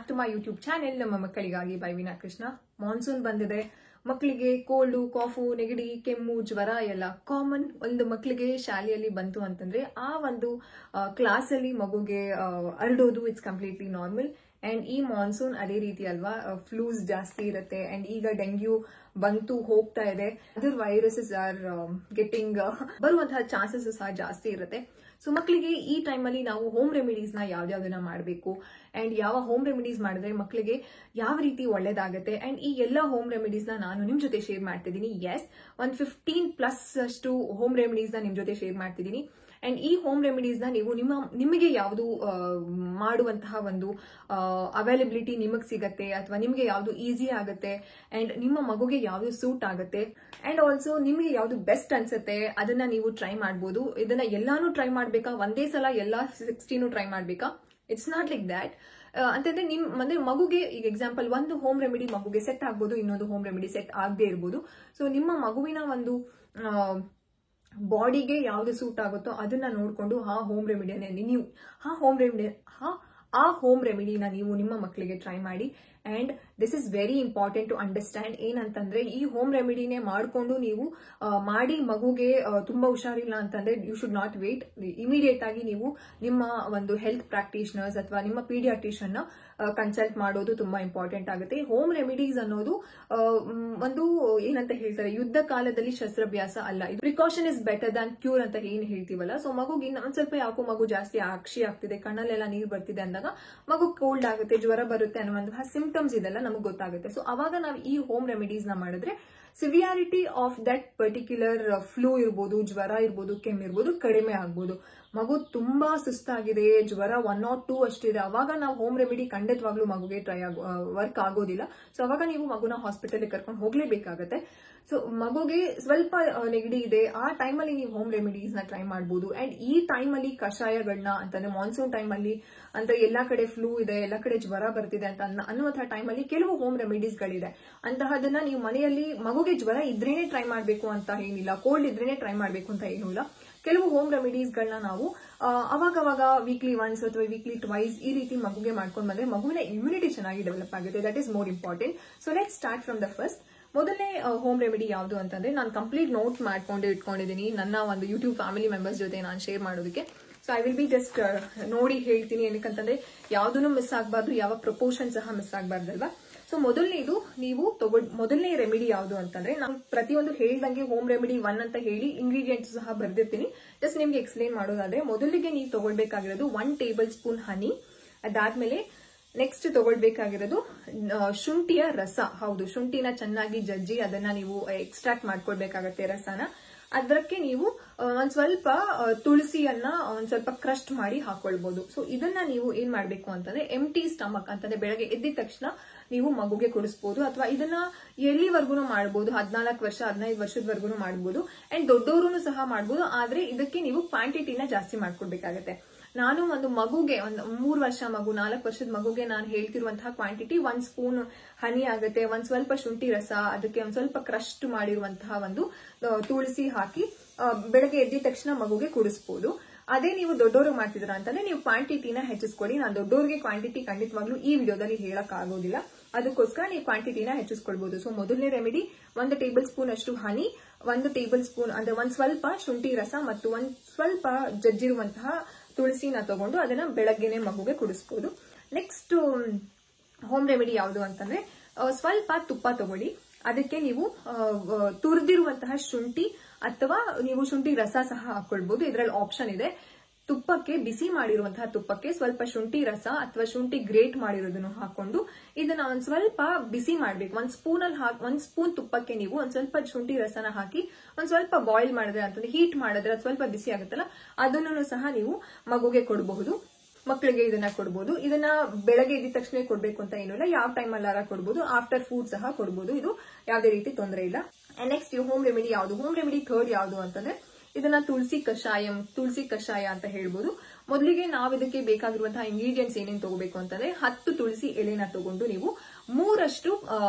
Back to my YouTube channel ನಮ್ಮ ಮಕ್ಕಳಿಗಾಗಿ by Veena Krishna. Monsoon ಬಂದಿದೆ. ಮಕ್ಕಳಿಗೆ ಕೋಲ್ಡು, ಕಾಫು, ನೆಗಡಿ, ಕೆಮ್ಮು, ಜ್ವರ ಎಲ್ಲ ಕಾಮನ್. ಒಂದು ಮಕ್ಕಳಿಗೆ ಶಾಲೆಯಲ್ಲಿ ಬಂತು ಅಂತಂದ್ರೆ ಆ ಒಂದು ಕ್ಲಾಸಲ್ಲಿ ಮಗುಗೆ ಹರಡೋದು ಇಟ್ಸ್ ಕಂಪ್ಲೀಟ್ಲಿ ನಾರ್ಮಲ್. ಅಂಡ್ ಈ ಮಾನ್ಸೂನ್ ಅದೇ ರೀತಿ ಅಲ್ವಾ, ಫ್ಲೂಸ್ ಜಾಸ್ತಿ ಇರುತ್ತೆ. ಅಂಡ್ ಈಗ ಡೆಂಗ್ಯೂ ಬಂತು ಹೋಗ್ತಾ ಇದೆ. ಅದರ್ ವೈರಸಸ್ ಆರ್ ಗೆಟಿಂಗ್ ಬರುವಂತಹ ಚಾನ್ಸಸ್ ಸಹ ಜಾಸ್ತಿ ಇರುತ್ತೆ. ಸೊ ಮಕ್ಕಳಿಗೆ ಈ ಟೈಮಲ್ಲಿ ನಾವು ಹೋಮ್ ರೆಮಿಡೀಸ್ ನ ಯಾವ್ಯಾವ್ದನ್ನ ಮಾಡಬೇಕು ಅಂಡ್ ಯಾವ ಹೋಮ್ ರೆಮಿಡೀಸ್ ಮಾಡಿದ್ರೆ ಮಕ್ಕಳಿಗೆ ಯಾವ ರೀತಿ ಒಳ್ಳೇದಾಗುತ್ತೆ ಅಂಡ್ ಈ ಎಲ್ಲ ಹೋಮ್ ರೆಮಿಡೀಸ್ ನ ನಾನು ನಿಮ್ ಜೊತೆ ಶೇರ್ ಮಾಡ್ತಿದ್ದೀನಿ. ಎಸ್, 15+ ಅಷ್ಟು ಹೋಮ್ ರೆಮಿಡೀಸ್ ನ ನಿಮ್ ಜೊತೆ ಶೇರ್ ಮಾಡ್ತಿದ್ದೀನಿ. ಅಂಡ್ ಈ ಹೋಮ್ ರೆಮಿಡೀಸ್ ನ ನೀವು ನಿಮಗೆ ಯಾವುದು ಮಾಡುವಂತಹ ಒಂದು ಅವೈಲಬಿಲಿಟಿ ನಿಮಗೆ ಸಿಗತ್ತೆ ಅಥವಾ ನಿಮಗೆ ಯಾವುದು ಈಸಿ ಆಗುತ್ತೆ ಅಂಡ್ ನಿಮ್ಮ ಮಗುಗೆ ಯಾವುದು ಸೂಟ್ ಆಗುತ್ತೆ ಅಂಡ್ ಆಲ್ಸೋ ನಿಮಗೆ ಯಾವುದು ಬೆಸ್ಟ್ ಅನ್ಸುತ್ತೆ ಅದನ್ನ ನೀವು ಟ್ರೈ ಮಾಡಬಹುದು. ಇದನ್ನ ಎಲ್ಲಾನು ಟ್ರೈ ಮಾಡ್ಬೇಕಾ, ಒಂದೇ ಸಲ ಎಲ್ಲಾ 16 ಟ್ರೈ ಮಾಡ್ಬೇಕಾ? It's not like that. ಅಂತಂದ್ರೆ ಅಂದ್ರೆ ಮಗುಗೆ ಈಗ ಎಕ್ಸಾಂಪಲ್ ಒಂದು ಹೋಮ್ ರೆಮಿಡಿ ಮಗುಗೆ ಸೆಟ್ ಆಗ್ಬೋದು, ಇನ್ನೊಂದು ಹೋಮ್ ರೆಮಿಡಿ ಸೆಟ್ ಆಗದೆ ಇರ್ಬೋದು. ಸೊ ನಿಮ್ಮ ಮಗುವಿನ ಒಂದು ಬಾಡಿಗೆ ಯಾವ್ದು ಸೂಟ್ ಆಗುತ್ತೋ ಅದನ್ನ ನೋಡ್ಕೊಂಡು ಆ ಹೋಮ್ ರೆಮಿಡಿನ ನೀವು ನಿಮ್ಮ ಮಕ್ಕಳಿಗೆ ಟ್ರೈ ಮಾಡಿ. And this is very important to understand. ಏನಂತಂದ್ರೆ ಈ ಹೋಮ್ ರೆಮಿಡಿನೇ ಮಾಡ್ಕೊಂಡು ನೀವು ಮಾಡಿ ಮಗುಗೆ ತುಂಬಾ ಹುಷಾರಿಲ್ಲ ಅಂತಂದ್ರೆ you should not wait. Immediate ಆಗಿ ನೀವು ನಿಮ್ಮ ಒಂದು ಹೆಲ್ತ್ ಪ್ರಾಕ್ಟೀಷನರ್ಸ್ ಅಥವಾ ನಿಮ್ಮ ಪೀಡಿಯಾಟ್ರಿಷಿಯನ್ ನ ಕನ್ಸಲ್ಟ್ ಮಾಡೋದು ತುಂಬಾ ಇಂಪಾರ್ಟೆಂಟ್ ಆಗುತ್ತೆ. ಹೋಮ್ ರೆಮಿಡೀಸ್ ಅನ್ನೋದು ಒಂದು ಏನಂತ ಹೇಳ್ತಾರೆ, ಯುದ್ಧ ಕಾಲದಲ್ಲಿ ಶಸ್ತ್ರಾಭ್ಯಾಸ ಅಲ್ಲ. ಇದು precaution is better than cure ಅಂತ ಏನ್ ಹೇಳ್ತೀವಲ್ಲ. ಸೊ ಮಗುಗೆ ಒಂದ್ ಸ್ವಲ್ಪ ಯಾಕೋ ಮಗು ಜಾಸ್ತಿ ಅಕ್ಷಿ ಆಗ್ತಿದೆ, ಕಣ್ಣಲ್ಲೆಲ್ಲ ನೀರು ಬರ್ತಿದೆ ಅಂದಾಗ ಮಗು ಕೋಲ್ಡ್ ಆಗುತ್ತೆ, ಜ್ವರ ಬರುತ್ತೆ ಅನ್ನುವಂತಹ ಸಿಂಪ್ಟಮ್ಸ್ ಇದೆಲ್ಲ ನಮಗೆ ಗೊತ್ತಾಗುತ್ತೆ. ಸೊ ಅವಾಗ ನಾವು ಈ ಹೋಮ್ ರೆಮಿಡೀಸ್ ನ ಮಾಡಿದ್ರೆ severity of that particular flu ಇರ್ಬೋದು, ಜ್ವರ ಇರ್ಬೋದು, ಕೆಮ್ಮು ಇರ್ಬೋದು ಕಡಿಮೆ ಆಗ್ಬೋದು. ಮಗು ತುಂಬಾ ಸುಸ್ತಾಗಿದೆ, ಜ್ವರ 1 or 2 ಅಷ್ಟಿದೆ, ಅವಾಗ ನಾವು ಹೋಮ್ ರೆಮಿಡಿ ಖಂಡಿತವಾಗ್ಲೂ ಮಗುಗೆ ವರ್ಕ್ ಆಗೋದಿಲ್ಲ. ಸೊ ಅವಾಗ ನೀವು ಮಗುನ ಹಾಸ್ಪಿಟಲ್ ಕರ್ಕೊಂಡು ಹೋಗ್ಲೇಬೇಕಾಗತ್ತೆ. ಸೊ ಮಗುಗೆ ಸ್ವಲ್ಪ ನೆಗಡಿ ಇದೆ, ಆ ಟೈಮಲ್ಲಿ ನೀವು ಹೋಮ್ ರೆಮಿಡೀಸ್ ನ ಟ್ರೈ ಮಾಡಬಹುದು. ಅಂಡ್ ಈ ಟೈಮಲ್ಲಿ ಕಷಾಯಗಳನ್ನ ಅಂತಂದ್ರೆ ಮಾನ್ಸೂನ್ ಟೈಮಲ್ಲಿ ಅಂದ್ರೆ ಎಲ್ಲಾ ಕಡೆ ಫ್ಲೂ ಇದೆ, ಎಲ್ಲಾ ಕಡೆ ಜ್ವರ ಬರ್ತಿದೆ ಅಂತ ಅನ್ನುವಂತಹ ಟೈಮಲ್ಲಿ ಕೆಲವು ಹೋಮ್ ರೆಮಿಡೀಸ್ ಗಳಿದೆ. ಅಂತಹದನ್ನ ನೀವು ಮನೆಯಲ್ಲಿ ಮಗುಗೆ ಜ್ವರ ಇದ್ರೇನೆ ಟ್ರೈ ಮಾಡಬೇಕು ಅಂತ ಏನಿಲ್ಲ, ಕೋಲ್ಡ್ ಇದ್ರೇನೆ ಟ್ರೈ ಮಾಡಬೇಕು ಅಂತ ಏನೂ ಇಲ್ಲ. ಕೆಲವು ಹೋಮ್ ರೆಮಿಡೀಸ್ ಗಳನ್ನ ನಾವು ಅವಾಗವಾಗ ವೀಕ್ಲಿ ಒನ್ಸ್ ಅಥವಾ ವೀಕ್ಲಿ ಟ್ವೈಸ್ ಈ ರೀತಿ ಮಗುಗೆ ಮಾಡ್ಕೊಂಡು ಬಂದ್ರೆ ಮಗುವಿನ ಇಮ್ಯುನಿಟಿ ಚೆನ್ನಾಗಿ ಡೆವಲಪ್ ಆಗುತ್ತೆ. That is more important. So let's start from the first. ಮೊದಲನೇ ಹೋಮ್ ರೆಮಿಡಿ ಯಾವುದು ಅಂತಂದ್ರೆ ನಾನು ಕಂಪ್ಲೀಟ್ ನೋಟ್ ಮಾಡ್ಕೊಂಡು ಇಟ್ಕೊಂಡಿದ್ದೀನಿ ನನ್ನ ಒಂದು ಯೂಟ್ಯೂಬ್ ಫ್ಯಾಮಿಲಿ ಮೆಂಬರ್ಸ್ ಜೊತೆ ನಾನು ಶೇರ್ ಮಾಡೋದಕ್ಕೆ. So I will be just ನೋಡಿ ಹೇಳ್ತೀನಿ, ಏನಕ್ಕಂತಂದ್ರೆ ಯಾವ್ದನ್ನು ಮಿಸ್ ಆಗಬಾರ್ದು, ಯಾವ ಪ್ರಪೋರ್ಷನ್ ಸಹ ಮಿಸ್ ಆಗಬಾರ್ದಲ್ವಾ. ಸೊ ಮೊದಲನೇದು ನೀವು ಮೊದಲನೇ ರೆಮಿಡಿ ಯಾವುದು ಅಂತಂದ್ರೆ, ನಾನು ಪ್ರತಿಯೊಂದು ಹೇಳ್ದಂಗೆ ಹೋಮ್ ರೆಮಿಡಿ 1 ಅಂತ ಹೇಳಿ ಇಂಗ್ರೀಡಿಯೆಂಟ್ಸ್ ಸಹ ಬರ್ದಿರ್ತೀನಿ. ಜಸ್ಟ್ ನಿಮ್ಗೆ ಎಕ್ಸ್ಪ್ಲೇನ್ ಮಾಡೋದಾದ್ರೆ ಮೊದಲಿಗೆ ನೀವು ತಗೊಳ್ಬೇಕಾಗಿರೋದು 1 ಟೇಬಲ್ ಸ್ಪೂನ್ ಹನಿ. ಅದಾದ್ಮೇಲೆ ನೆಕ್ಸ್ಟ್ ತಗೊಳ್ಬೇಕಾಗಿರೋದು ಶುಂಠಿಯ ರಸ. ಹೌದು, ಶುಂಠಿನ ಚೆನ್ನಾಗಿ ಜಜ್ಜಿ ಅದನ್ನ ನೀವು ಎಕ್ಸ್ಟ್ರಾಕ್ಟ್ ಮಾಡ್ಕೊಳ್ಬೇಕಾಗತ್ತೆ ರಸನ. ಅದಕ್ಕೆ ನೀವು ಒಂದ್ ಸ್ವಲ್ಪ ತುಳಸಿಯನ್ನ ಒಂದ್ ಸ್ವಲ್ಪ ಕ್ರಸ್ಟ್ ಮಾಡಿ ಹಾಕೊಳ್ಬಹುದು. ಸೊ ಇದನ್ನ ನೀವು ಏನ್ ಮಾಡ್ಬೇಕು ಅಂತಂದ್ರೆ ಎಂಟಿ ಸ್ಟಮಕ್ ಅಂತಂದ್ರೆ ಬೆಳಗ್ಗೆ ಎದ್ದಿದ ತಕ್ಷಣ ನೀವು ಮಗುಗೆ ಕುಡಿಸಬಹುದು. ಅಥವಾ ಇದನ್ನ ಎಲ್ಲಿವರೆಗೂ ಮಾಡಬಹುದು, 14 ವರ್ಷ 15 ವರ್ಷದವರೆಗೂ ಮಾಡಬಹುದು. ಅಂಡ್ ದೊಡ್ಡವರು ಸಹ ಮಾಡಬಹುದು. ಆದ್ರೆ ಇದಕ್ಕೆ ನೀವು ಕ್ವಾಂಟಿಟಿನ ಜಾಸ್ತಿ ಮಾಡ್ಕೊಡ್ಬೇಕಾಗತ್ತೆ. ನಾನು ಒಂದು ಮಗುಗೆ ಒಂದು 3 ವರ್ಷ ಮಗು, 4 ವರ್ಷದ ಮಗುಗೆ ನಾನು ಹೇಳ್ತಿರುವಂತಹ ಕ್ವಾಂಟಿಟಿ 1 ಸ್ಪೂನ್ ಹನಿ ಆಗುತ್ತೆ, ಒಂದ್ ಸ್ವಲ್ಪ ಶುಂಠಿ ರಸ, ಅದಕ್ಕೆ ಒಂದ್ ಸ್ವಲ್ಪ ಕ್ರಸ್ಟ್ ಮಾಡಿರುವಂತಹ ಒಂದು ತುಳಸಿ ಹಾಕಿ ಬೆಳಗ್ಗೆ ಎದ್ದಿದ ತಕ್ಷಣ ಮಗುಗೆ ಕುಡಿಸಬಹುದು. ಅದೇ ನೀವು ದೊಡ್ಡವರು ಮಾಡ್ತಿದ್ರ ಅಂತಂದ್ರೆ ನೀವು ಕ್ವಾಂಟಿಟಿನ ಹೆಚ್ಚಿಸ್ಕೊಳ್ಳಿ. ನಾನು ದೊಡ್ಡವ್ರಿಗೆ ಕ್ವಾಂಟಿಟಿ ಖಂಡಿತವಾಗ್ಲೂ ಈ ವಿಡಿಯೋದಲ್ಲಿ ಹೇಳಕ್ ಆಗೋದಿಲ್ಲ, ಅದಕ್ಕೋಸ್ಕರ ನೀವು ಕ್ವಾಂಟಿಟಿನ ಹೆಚ್ಚಿಸ್ಕೊಳ್ಬಹುದು. ಸೊ ಮೊದಲನೇ ರೆಮಿಡಿ 1 ಟೇಬಲ್ ಸ್ಪೂನ್ ಅಷ್ಟು ಹನಿ, 1 ಟೇಬಲ್ ಸ್ಪೂನ್ ಅಂದ್ರೆ ಒಂದ್ ಸ್ವಲ್ಪ ಶುಂಠಿ ರಸ ಮತ್ತು ಒಂದ್ ಸ್ವಲ್ಪ ಜಜ್ಜಿರುವಂತಹ ತುಳಸಿನ ತಗೊಂಡು ಅದನ್ನ ಬೆಳಗ್ಗೆನೆ ಮಗುಗೆ ಕುಡಿಸಬಹುದು. ನೆಕ್ಸ್ಟ್ ಹೋಮ್ ರೆಮಿಡಿ ಯಾವುದು ಅಂತಂದ್ರೆ ಸ್ವಲ್ಪ ತುಪ್ಪ ತಗೊಳ್ಳಿ. ಅದಕ್ಕೆ ನೀವು ತುರಿದಿರುವಂತಹ ಶುಂಠಿ ಅಥವಾ ನೀವು ಶುಂಠಿ ರಸ ಸಹ ಹಾಕೊಳ್ಬಹುದು, ಇದರಲ್ಲಿ ಆಪ್ಷನ್ ಇದೆ. ತುಪ್ಪಕ್ಕೆ, ಬಿಸಿ ಮಾಡಿರುವಂತಹ ತುಪ್ಪಕ್ಕೆ ಸ್ವಲ್ಪ ಶುಂಠಿ ರಸ ಅಥವಾ ಶುಂಠಿ ಗ್ರೇಟ್ ಮಾಡಿರೋದನ್ನು ಹಾಕೊಂಡು ಇದನ್ನ ಒಂದ್ ಸ್ವಲ್ಪ ಬಿಸಿ ಮಾಡ್ಬೇಕು. 1 ಸ್ಪೂನ್ ತುಪ್ಪಕ್ಕೆ ನೀವು ಒಂದ್ ಸ್ವಲ್ಪ ಶುಂಠಿ ರಸನ ಹಾಕಿ ಒಂದ್ ಸ್ವಲ್ಪ ಬಾಯ್ಲ್ ಮಾಡಿದ್ರೆ ಅಂತಂದ್ರೆ ಹೀಟ್ ಮಾಡಿದ್ರೆ ಅದು ಸ್ವಲ್ಪ ಬಿಸಿ ಆಗುತ್ತಲ್ಲ, ಅದನ್ನು ಸಹ ನೀವು ಮಗುಗೆ ಕೊಡಬಹುದು. ಮಕ್ಕಳಿಗೆ ಇದನ್ನ ಕೊಡಬಹುದು. ಇದನ್ನ ಬೆಳಗ್ಗೆ ಎದ್ದ ತಕ್ಷಣ ಕೊಡ್ಬೇಕು ಅಂತ ಏನೂ ಇಲ್ಲ, ಯಾವ ಟೈಮ್ ಅಲ್ಲಾರ ಕೊಡಬಹುದು, ಆಫ್ಟರ್ ಫುಡ್ ಸಹ ಕೊಡಬಹುದು. ಇದು ಯಾವುದೇ ರೀತಿ ತೊಂದರೆ ಇಲ್ಲ. ನೆಕ್ಸ್ಟ್ ಹೋಮ್ ರೆಮಿಡಿ ಯಾವುದು, ಹೋಮ್ ರೆಮಿಡಿ ಥರ್ಡ್ ಯಾವುದು ಅಂತಂದ್ರೆ ಇದನ್ನ ತುಳಸಿ ಕಷಾಯ ಅಂತ ಹೇಳ್ಬೋದು. ಮೊದಲಿಗೆ ನಾವು ಇದಕ್ಕೆ ಬೇಕಾಗಿರುವಂತಹ ಇಂಗ್ರೀಡಿಯೆಂಟ್ಸ್ ಏನೇನು ತಗೋಬೇಕು ಅಂತಂದ್ರೆ 10 ತುಳಸಿ ಎಲೆನ ತಗೊಂಡು ನೀವು 3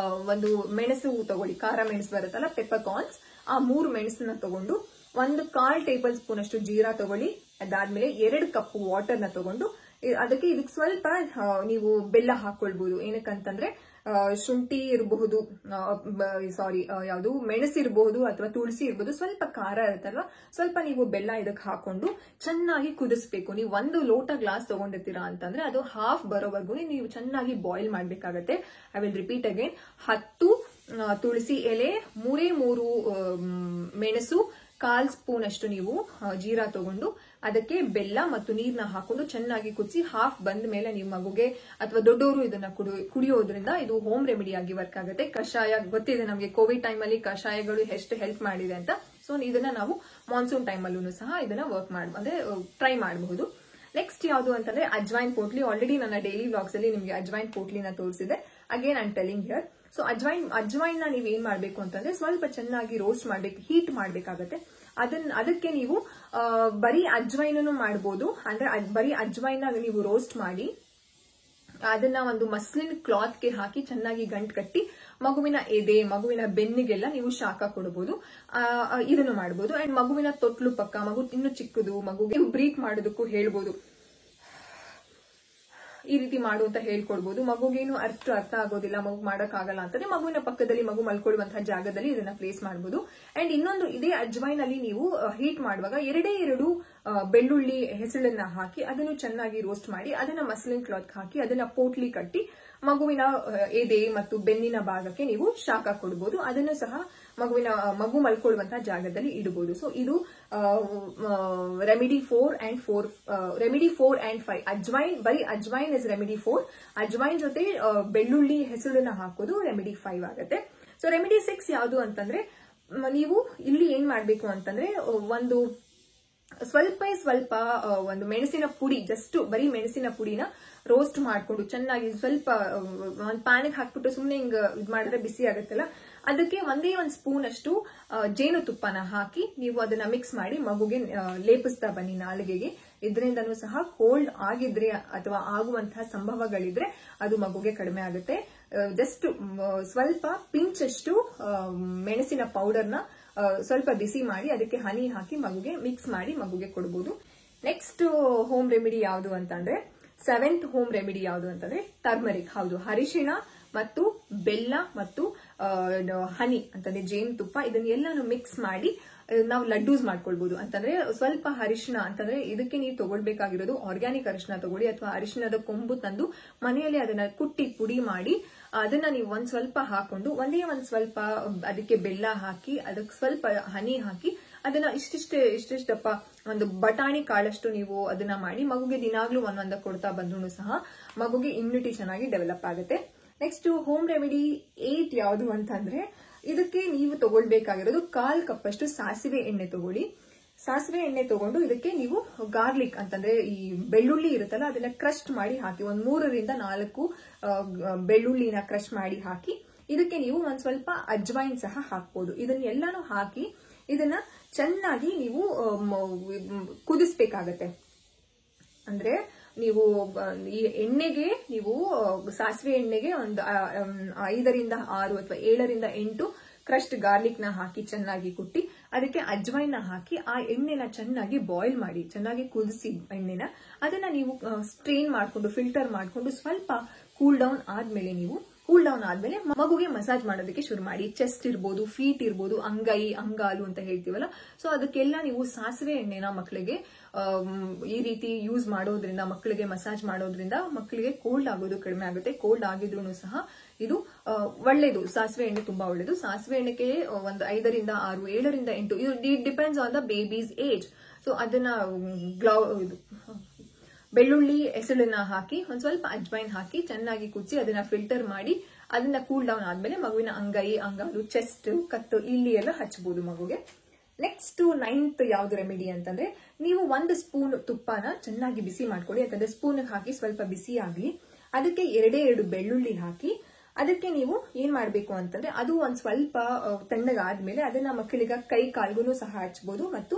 ಒಂದು ಮೆಣಸು ತಗೊಳ್ಳಿ, ಖಾರ ಮೆಣಸು ಬರುತ್ತಲ್ಲ, ಪೆಪ್ಪರ್ ಕಾರ್ನ್ಸ್, ಆ 3 ಮೆಣಸನ್ನ ತಗೊಂಡು 1/4 ಟೇಬಲ್ ಸ್ಪೂನ್ ಅಷ್ಟು ಜೀರಾ ತಗೊಳ್ಳಿ. ಅದಾದ್ಮೇಲೆ 2 ಕಪ್ ವಾಟರ್ ನ ತಗೊಂಡು ಅದಕ್ಕೆ ಇದಕ್ಕೆ ಸ್ವಲ್ಪ ನೀವು ಬೆಲ್ಲ ಹಾಕೊಳ್ಬಹುದು. ಏನಕ್ಕಂತಂದ್ರೆ ಶುಂಠಿ ಇರಬಹುದು, ಸಾರಿ ಯಾವುದು ಮೆಣಸು ಇರಬಹುದು ಅಥವಾ ತುಳಸಿ ಇರಬಹುದು, ಸ್ವಲ್ಪ ಖಾರ ಇರುತ್ತಲ್ವಾ, ಸ್ವಲ್ಪ ನೀವು ಬೆಲ್ಲ ಇದಕ್ಕೆ ಹಾಕೊಂಡು ಚೆನ್ನಾಗಿ ಕುದಿಸ್ಬೇಕು. ನೀವು 1 ಲೋಟ ಗ್ಲಾಸ್ ತಗೊಂಡಿರ್ತೀರಾ ಅಂತಂದ್ರೆ ಅದು ಹಾಫ್ ಬರೋವರೆಗೂ ನೀವು ಚೆನ್ನಾಗಿ ಬಾಯ್ಲ್ ಮಾಡ್ಬೇಕಾಗತ್ತೆ. I will repeat again. 10 ತುಳಸಿ ಎಲೆ, 3 ಮೆಣಸು, 1/4 ಸ್ಪೂನ್ ಅಷ್ಟು ನೀವು ಜೀರಾ ತಗೊಂಡು ಅದಕ್ಕೆ ಬೆಲ್ಲ ಮತ್ತು ನೀರನ್ನ ಹಾಕೊಂಡು ಚೆನ್ನಾಗಿ ಕುದಿಸಿ ಹಾಫ್ ಬಂದ ಮೇಲೆ ನಿಮ್ಮ ಮಗುಗೆ ಅಥವಾ ದೊಡ್ಡವರು ಇದನ್ನ ಕುಡಿಯೋದ್ರಿಂದ ಇದು ಹೋಮ್ ರೆಮಿಡಿ ಆಗಿ ವರ್ಕ್ ಆಗುತ್ತೆ. ಕಷಾಯ ಗೊತ್ತಿದೆ ನಮಗೆ, ಕೋವಿಡ್ ಟೈಮ್ ಅಲ್ಲಿ ಕಷಾಯಗಳು ಎಷ್ಟು ಹೆಲ್ಪ್ ಮಾಡಿದೆ ಅಂತ. ಸೊ ಇದನ್ನ ನಾವು ಮಾನ್ಸೂನ್ ಟೈಮ್ ಅಲ್ಲೂ ಸಹ ಇದನ್ನ ಅಂದ್ರೆ ಟ್ರೈ ಮಾಡಬಹುದು. ನೆಕ್ಸ್ಟ್ ಯಾವುದು ಅಂತಂದ್ರೆ ಅಜ್ವೈನ್ ಪೋಟ್ಲಿ. ಆಲ್ರೆಡಿ ನನ್ನ ಡೈಲಿ ವ್ಲಾಗ್ಸ್ ಅಲ್ಲಿ ನಿಮಗೆ ಅಜ್ವೈನ್ ಪೋಟ್ಲಿನ ತೋರಿಸಿದೆ. Again I am telling here. So ajwain ನ ನೀವು ಏನ್ ಮಾಡ್ಬೇಕು ಅಂತಂದ್ರೆ ಸ್ವಲ್ಪ ಚೆನ್ನಾಗಿ ರೋಸ್ಟ್ ಮಾಡ್ಬೇಕು, ಹೀಟ್ ಮಾಡ್ಬೇಕಾಗತ್ತೆ. ಅದಕ್ಕೆ ನೀವು ಬರೀ ಅಜ್ವೈನನ್ನು ಮಾಡಬಹುದು. ಅಂದ್ರೆ ಬರೀ ಅಜ್ವೈನ್ ನೀವು ರೋಸ್ಟ್ ಮಾಡಿ ಅದನ್ನ ಒಂದು ಮಸ್ಲಿನ್ ಕ್ಲಾತ್ ಗೆ ಹಾಕಿ ಚೆನ್ನಾಗಿ ಗಂಟು ಕಟ್ಟಿ ಮಗುವಿನ ಎದೆ, ಮಗುವಿನ ಬೆನ್ನಿಗೆಲ್ಲ ನೀವು ಶಾಖ ಕೊಡಬಹುದು. ಇದನ್ನು ಮಾಡಬಹುದು. ಅಂಡ್ ಮಗುವಿನ ತೊಟ್ಲು ಪಕ್ಕ, ಮಗು ಇನ್ನು ಚಿಕ್ಕದು, ಮಗುಗೆ ಬ್ರೀತ್ ಮಾಡೋದಕ್ಕೂ ಹೇಳ್ಬೋದು, ಈ ರೀತಿ ಮಾಡು ಅಂತ ಹೇಳ್ಕೊಡ್ಬಹುದು. ಮಗುಗೇನು ಅರ್ಥ ಆಗೋದಿಲ್ಲ, ಮಗು ಮಾಡಕ್ ಆಗಲ್ಲ ಅಂತಂದ್ರೆ ಮಗುವಿನ ಪಕ್ಕದಲ್ಲಿ, ಮಗು ಮಲ್ಕೊಳ್ಳುವಂತಹ ಜಾಗದಲ್ಲಿ ಇದನ್ನ ಪ್ಲೇಸ್ ಮಾಡಬಹುದು. ಅಂಡ್ ಇನ್ನೊಂದು, ಇದೇ ಅಜ್ವೈನ್ ಅಲ್ಲಿ ನೀವು ಹೀಟ್ ಮಾಡುವಾಗ 2 ಬೆಳ್ಳುಳ್ಳಿ ಹೆಸಳನ್ನ ಹಾಕಿ ಅದನ್ನು ಚೆನ್ನಾಗಿ ರೋಸ್ಟ್ ಮಾಡಿ ಅದನ್ನ ಮಸ್ಲಿನ್ ಕ್ಲಾತ್ ಹಾಕಿ ಅದನ್ನ ಪೋಟ್ಲಿ ಕಟ್ಟಿ ಮಗುವಿನ ಎದೆ ಮತ್ತು ಬೆನ್ನಿನ ಭಾಗಕ್ಕೆ ನೀವು ಶಾಖ ಕೊಡಬಹುದು. ಅದನ್ನು ಸಹ ಮಗು ಮಲ್ಕೊಳ್ಳುವಂತಹ ಜಾಗದಲ್ಲಿ ಇಡಬಹುದು. ಸೊ ಇದು ರೆಮಿಡಿ 4 and 5. ಅಜ್ವೈನ್, ಬರೀ ಅಜ್ವೈನ್ ಇಸ್ ರೆಮಿಡಿ 4. ಅಜ್ವೈನ್ ಜೊತೆ ಬೆಳ್ಳುಳ್ಳಿ ಹೆಸಳನ್ನ ಹಾಕೋದು ರೆಮಿಡಿ 5 ಆಗುತ್ತೆ. ಸೊ ರೆಮಿಡಿ 6 ಯಾವುದು ಅಂತಂದ್ರೆ, ನೀವು ಇಲ್ಲಿ ಏನ್ ಮಾಡ್ಬೇಕು ಅಂತಂದ್ರೆ ಸ್ವಲ್ಪ ಒಂದು ಮೆಣಸಿನ ಪುಡಿ, ಜಸ್ಟ್ ಬರೀ ಮೆಣಸಿನ ಪುಡಿನ ರೋಸ್ಟ್ ಮಾಡ್ಕೊಂಡು ಚೆನ್ನಾಗಿ ಸ್ವಲ್ಪ ಒಂದು ಪ್ಯಾನಿಗೆ ಹಾಕ್ಬಿಟ್ಟು ಸುಮ್ನೆ ಹಿಂಗ್ ಇದ್ ಮಾಡಿದ್ರೆ ಬಿಸಿ ಆಗುತ್ತಲ್ಲ, ಅದಕ್ಕೆ 1 ಸ್ಪೂನ್ ಅಷ್ಟು ಜೇನುತುಪ್ಪನ ಹಾಕಿ ನೀವು ಅದನ್ನ ಮಿಕ್ಸ್ ಮಾಡಿ ಮಗುಗೆ ಲೇಪಿಸ್ತಾ ಬನ್ನಿ ನಾಲಿಗೆಗೆ. ಇದರಿಂದನೂ ಸಹ ಕೋಲ್ಡ್ ಆಗಿದ್ರೆ ಅಥವಾ ಆಗುವಂತಹ ಸಂಭವಗಳಿದ್ರೆ ಅದು ಮಗುಗೆ ಕಡಿಮೆ ಆಗುತ್ತೆ. ಜಸ್ಟ್ ಸ್ವಲ್ಪ ಪಿಂಚ್ ಅಷ್ಟು ಮೆಣಸಿನ ಪೌಡರ್ನ ಸ್ವಲ್ಪ ಬಿಸಿ ಮಾಡಿ ಅದಕ್ಕೆ ಹನಿ ಹಾಕಿ ಮಗುಗೆ ಮಿಕ್ಸ್ ಮಾಡಿ ಮಗುಗೆ ಕೊಡಬಹುದು. ನೆಕ್ಸ್ಟ್ ಹೋಮ್ ರೆಮಿಡಿ ಯಾವುದು ಅಂತಂದ್ರೆ, 7th ಹೋಮ್ ರೆಮಿಡಿ ಯಾವುದು ಅಂತಂದ್ರೆ ಟರ್ಮರಿಕ್. ಹೌದು, ಅರಿಶಿಣ ಮತ್ತು ಬೆಲ್ಲ ಮತ್ತು ಹನಿ ಅಂತಂದ್ರೆ ಜೇನುತುಪ್ಪ, ಇದನ್ನೆಲ್ಲಾನು ಮಿಕ್ಸ್ ಮಾಡಿ ನಾವು ಲಡ್ಡೂಸ್ ಮಾಡ್ಕೊಳ್ಬಹುದು. ಅಂತಂದ್ರೆ ಸ್ವಲ್ಪ ಅರಿಶಿಣ ಅಂತಂದ್ರೆ ಇದಕ್ಕೆ ನೀವು ತಗೊಳ್ಬೇಕಾಗಿರೋದು ಆರ್ಗ್ಯಾನಿಕ್ ಅರಿಶಿಣ ತಗೊಳ್ಳಿ, ಅಥವಾ ಅರಿಶಿಣದ ಕೊಂಬು ತಂದು ಮನೆಯಲ್ಲಿ ಅದನ್ನ ಕುಟ್ಟಿ ಪುಡಿ ಮಾಡಿ ಅದನ್ನ ನೀವು ಸ್ವಲ್ಪ ಹಾಕೊಂಡು ಒಂದ್ ಸ್ವಲ್ಪ ಅದಕ್ಕೆ ಬೆಲ್ಲ ಹಾಕಿ ಅದಕ್ಕೆ ಸ್ವಲ್ಪ ಹನಿ ಹಾಕಿ ಅದನ್ನ ಇಷ್ಟಿಷ್ಟಪ್ಪ ಒಂದು ಬಟಾಣಿ ಕಾಳಷ್ಟು ನೀವು ಅದನ್ನ ಮಾಡಿ ಮಗುಗೆ ದಿನಾಗ್ಲೂ ಒಂದೊಂದ ಕೊಡ್ತಾ ಬಂದ್ರು ಸಹ ಮಗುಗೆ ಇಮ್ಯುನಿಟಿ ಚೆನ್ನಾಗಿ ಡೆವಲಪ್ ಆಗುತ್ತೆ. ನೆಕ್ಸ್ಟ್ ಹೋಮ್ ರೆಮಿಡಿ 8 ಯಾವುದು ಅಂತಂದ್ರೆ, ಇದಕ್ಕೆ ನೀವು ತಗೊಳ್ಬೇಕಾಗಿರೋದು 1/4 ಕಪ್ ಅಷ್ಟು ಸಾಸಿವೆ ಎಣ್ಣೆ ತಗೊಳ್ಳಿ. ಸಾಸಿವೆ ಎಣ್ಣೆ ತಗೊಂಡು ಇದಕ್ಕೆ ನೀವು ಗಾರ್ಲಿಕ್ ಅಂತಂದ್ರೆ ಈ ಬೆಳ್ಳುಳ್ಳಿ ಇರುತ್ತಲ್ಲ ಅದನ್ನ ಕ್ರಶ್ ಮಾಡಿ ಹಾಕಿ, 3 ರಿಂದ 4 ಬೆಳ್ಳುಳ್ಳಿನ ಕ್ರಶ್ ಮಾಡಿ ಹಾಕಿ ಇದಕ್ಕೆ ನೀವು ಒಂದ್ ಸ್ವಲ್ಪ ಅಜ್ವೈನ್ ಸಹ ಹಾಕ್ಬೋದು. ಇದನ್ನೆಲ್ಲಾನು ಹಾಕಿ ಇದನ್ನ ಚೆನ್ನಾಗಿ ನೀವು ಕುದಿಸ್ಬೇಕಾಗತ್ತೆ. ಅಂದ್ರೆ ನೀವು ಈ ಎಣ್ಣೆಗೆ ನೀವು ಸಾಸಿವೆ ಎಣ್ಣೆಗೆ ಒಂದು 5 ರಿಂದ 6 ಅಥವಾ 7 ರಿಂದ 8 ಕ್ರಶ್ಡ್ ಗಾರ್ಲಿಕ್ ನ ಹಾಕಿ ಚೆನ್ನಾಗಿ ಕುಟ್ಟಿ ಅದಕ್ಕೆ ಅಜ್ವೈನ್ ಹಾಕಿ ಆ ಎಣ್ಣೆನ ಚೆನ್ನಾಗಿ ಬಾಯ್ಲ್ ಮಾಡಿ, ಚೆನ್ನಾಗಿ ಕುದಿಸಿ ಎಣ್ಣೆನ ಅದನ್ನ ನೀವು ಸ್ಟ್ರೈನ್ ಮಾಡ್ಕೊಂಡು ಫಿಲ್ಟರ್ ಮಾಡ್ಕೊಂಡು ಸ್ವಲ್ಪ ಕೂಲ್ ಡೌನ್ ಆದ್ಮೇಲೆ ಮಗುಗೆ ಮಸಾಜ್ ಮಾಡೋದಕ್ಕೆ ಶುರು ಮಾಡಿ. ಚೆಸ್ಟ್ ಇರ್ಬೋದು, ಫೀಟ್ ಇರ್ಬೋದು, ಅಂಗಾಲು ಅಂತ ಹೇಳ್ತೀವಲ್ಲ, ಸೊ ಅದಕ್ಕೆಲ್ಲ ನೀವು ಸಾಸಿವೆ ಎಣ್ಣೆನ ಮಕ್ಕಳಿಗೆ ಈ ರೀತಿ ಯೂಸ್ ಮಾಡೋದ್ರಿಂದ, ಮಕ್ಕಳಿಗೆ ಮಸಾಜ್ ಮಾಡೋದ್ರಿಂದ ಮಕ್ಕಳಿಗೆ ಕೋಲ್ಡ್ ಆಗೋದು ಕಡಿಮೆ ಆಗುತ್ತೆ. ಕೋಲ್ಡ್ ಆಗಿದ್ರು ಸಹ ಇದು ಒಳ್ಳೇದು. ಸಾಸಿವೆ ಎಣ್ಣೆ ತುಂಬಾ ಒಳ್ಳೇದು. ಸಾಸಿವೆ ಎಣ್ಣೆಗೆ ಒಂದು 5 ರಿಂದ 6, 7 ರಿಂದ 8 it depends on the babies age. So ಅದನ್ನ ಬೆಳ್ಳುಳ್ಳಿ ಹೆಸಳನ್ನ ಹಾಕಿ ಒಂದ್ ಸ್ವಲ್ಪ ಅಜ್ವೈನ್ ಹಾಕಿ ಚೆನ್ನಾಗಿ ಕುದಿಸಿ ಅದನ್ನ ಫಿಲ್ಟರ್ ಮಾಡಿ ಅದನ್ನ ಕೂಲ್ ಡೌನ್ ಆದ್ಮೇಲೆ ಮಗುವಿನ ಅಂಗಾಲು, ಚೆಸ್ಟ್, ಕತ್ತು ಇಲ್ಲಿ ಎಲ್ಲ ಹಚ್ಚಬಹುದು ಮಗುಗೆ. ನೆಕ್ಸ್ಟ್ 9th ಯಾವ್ದು ರೆಮಿಡಿ ಅಂತಂದ್ರೆ, ನೀವು 1 ಸ್ಪೂನ್ ತುಪ್ಪನ ಚೆನ್ನಾಗಿ ಬಿಸಿ ಮಾಡ್ಕೊಳ್ಳಿ. ಯಾಕಂದ್ರೆ ಸ್ಪೂನ್ ಹಾಕಿ ಸ್ವಲ್ಪ ಬಿಸಿ ಆಗ್ಲಿ, ಅದಕ್ಕೆ 2 ಬೆಳ್ಳುಳ್ಳಿ ಹಾಕಿ ಅದಕ್ಕೆ ನೀವು ಏನ್ ಮಾಡ್ಬೇಕು ಅಂತಂದ್ರೆ ಅದು ಒಂದ್ ಸ್ವಲ್ಪ ತಣ್ಣಗಾದ್ಮೇಲೆ ಅದನ್ನ ಮಕ್ಕಳಿಗೆ ಕೈ ಕಾಲ್ಗೂ ಸಹ ಹಚ್ಚಬಹುದು ಮತ್ತು